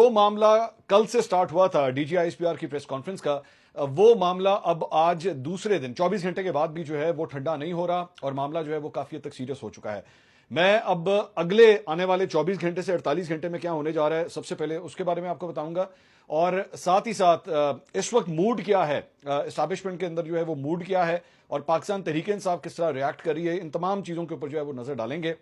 वो मामला कल से स्टार्ट हुआ था डीजीआईएसपीआर की प्रेस कॉन्फ्रेंस का। वो मामला अब आज दूसरे दिन 24 घंटे के बाद भी जो है वो ठंडा नहीं हो रहा और मामला जो है वो काफी हद तक सीरियस हो चुका है। मैं अब अगले आने वाले 24 घंटे से 48 घंटे में क्या होने जा रहा है सबसे पहले उसके बारे में आपको बताऊंगा, और साथ ही साथ इस वक्त मूड क्या है, एस्टैब्लिशमेंट के अंदर जो है वो मूड क्या है और पाकिस्तान तहरीक इंसाफ किस तरह रिएक्ट कर रही है, इन तमाम चीजों के ऊपर जो है वो नजर डालेंगे।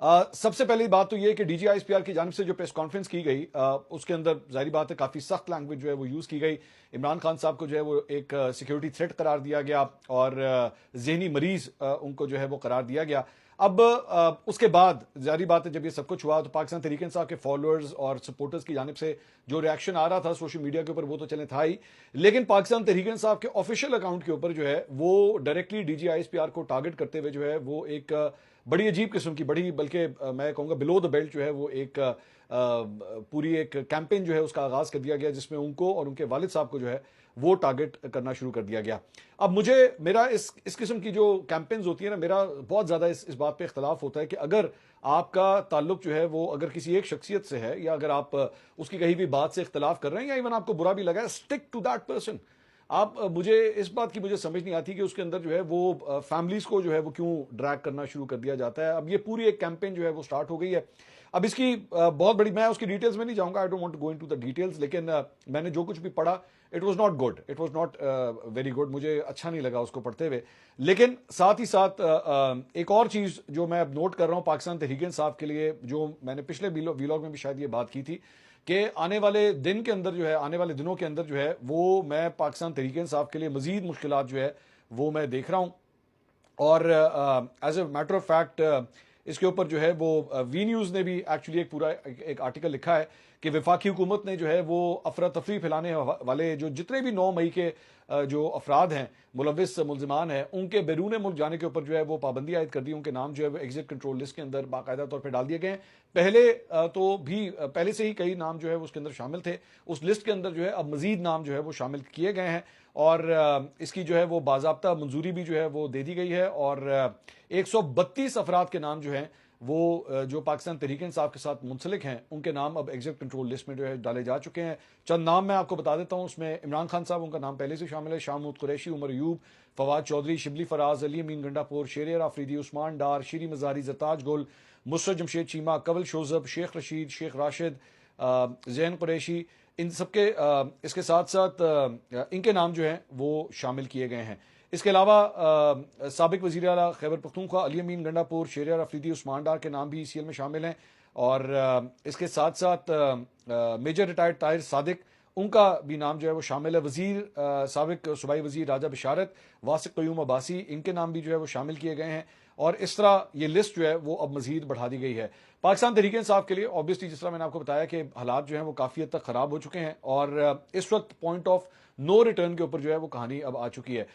सबसे पहली बात तो यह कि डीजीआईएसपीआर की जानिब से जो प्रेस कॉन्फ्रेंस की गई उसके अंदर जाहिर बात है काफी सख्त लैंग्वेज जो है वो यूज की गई। इमरान खान साहब को जो है वो एक सिक्योरिटी थ्रेट करार दिया गया और जहनी मरीज उनको जो है वो करार दिया गया। अब उसके बाद जारी बात है जब ये सब कुछ हुआ तो पाकिस्तान तहरीक इंसाफ के फॉलोअर्स और सपोर्टर्स की जानिब से जो रिएक्शन आ रहा था सोशल मीडिया के ऊपर वो तो चले था ही, लेकिन पाकिस्तान तहरीक इंसाफ के ऑफिशियल अकाउंट के ऊपर जो है वो डायरेक्टली डीजीआईएसपीआर को टारगेट करते हुए जो है वो एक बड़ी अजीब किस्म की बड़ी बल्कि मैं कहूंगा बिलो द बेल्ट जो है वो एक पूरी एक कैंपेन जो है उसका आगाज कर दिया गया जिसमें उनको और उनके वालिद साहब को जो है वो टारगेट करना शुरू कर दिया गया। अब मुझे मेरा इस किस्म की जो कैंपेन्स होती है ना, मेरा बहुत ज्यादा इस बात पे इख्तलाफ होता है कि अगर आपका ताल्लुक जो है वो अगर किसी एक शख्सियत से है या अगर आप उसकी कहीं भी बात से इख्तलाफ कर रहे हैं या इवन आपको बुरा भी लगा है, स्टिक टू दैट पर्सन। आप मुझे इस बात की मुझे समझ नहीं आती कि उसके अंदर जो है वो फैमिलीज को जो है वो क्यों ड्रैग करना शुरू कर दिया जाता है। अब ये पूरी एक कैंपेन जो है वो स्टार्ट हो गई है। अब इसकी बहुत बड़ी, मैं उसकी डिटेल्स में नहीं जाऊंगा, I don't want to go into the details, लेकिन मैंने जो कुछ भी पढ़ा it was not good, it was not very good, मुझे अच्छा नहीं लगा उसको पढ़ते हुए। लेकिन साथ ही साथ एक और चीज जो मैं अब नोट कर रहा हूं पाकिस्तान तहरीक इंसाफ के लिए, जो मैंने पिछले वीलॉग में भी शायद ये बात की थी कि आने वाले दिन के अंदर जो है, आने वाले दिनों के अंदर जो है वो मैं पाकिस्तान तहरीक इंसाफ के लिए मजीद मुश्किलात जो है वो मैं देख रहा हूं। और as a matter of fact इसके ऊपर जो है वो वी न्यूज ने भी एक्चुअली एक पूरा एक आर्टिकल लिखा है कि वफाकी हुकूमत ने जो है वो अफरा तफरी फैलाने वाले जो जितने भी 9 मई के जो अफराद हैं, मुलविस मुलजिमान हैं, उनके बैरून मुल्क जाने के ऊपर जो है वो पाबंदी आयद कर दी, उनके नाम जो है वो एग्जिट कंट्रोल लिस्ट के अंदर बाकायदा तौर पर डाल दिए गए हैं। पहले से ही कई नाम जो है उसके अंदर शामिल थे, उस लिस्ट के अंदर जो है अब मजीद नाम जो है वो शामिल किए गए हैं और इसकी जो है वो बाज़ाब्ता मंजूरी भी जो है वो दे दी गई है और 132 अफराद के नाम जो हैं वो जो पाकिस्तान तहरीक इंसाफ के साथ मुंसलिक हैं उनके नाम अब एग्जिट कंट्रोल लिस्ट में जो है डाले जा चुके हैं। चंद नाम मैं आपको बता देता हूं, उसमें इमरान खान साहब उनका नाम पहले से शामिल है, शाह महमूद कुरैशी, उमर अयूब, फवाद चौधरी, शिबली फराज, अली अमीन गंडापुर, शेर आफरीदी, उस्मान डार, शीरी मजारी, जरताज गुल, मुसरत जमशेद चीमा, कवल शोजब, शेख रशीद, शेख राशिद, जैन कुरैशी, इन सबके इसके साथ साथ इनके नाम जो हैं वो शामिल किए गए हैं। इसके अलावा साबिक वज़ीर आला खैबर पख्तूनख्वा अली अमीन गंडापुर, शेर आफरीदी, उस्मान डार के नाम भी ईसीएल में शामिल हैं और इसके साथ साथ मेजर रिटायर्ड ताहिर सादिक, उनका भी नाम जो है वो शामिल है। वजीर साबिक सूबाई वजीर राजा बिशारत, वासिक क़य्यूम अब्बासी, इनके नाम भी जो है वो शामिल किए गए हैं और इस तरह ये लिस्ट जो है वो अब मजीद बढ़ा दी गई है। पाकिस्तान तहरीक इंसाफ के लिए ऑब्वियसली जिस तरह मैंने आपको बताया कि हालात जो हैं वो काफ़ी हद तक ख़राब हो चुके हैं और इस वक्त पॉइंट ऑफ नो रिटर्न के ऊपर जो है वो कहानी अब आ चुकी है।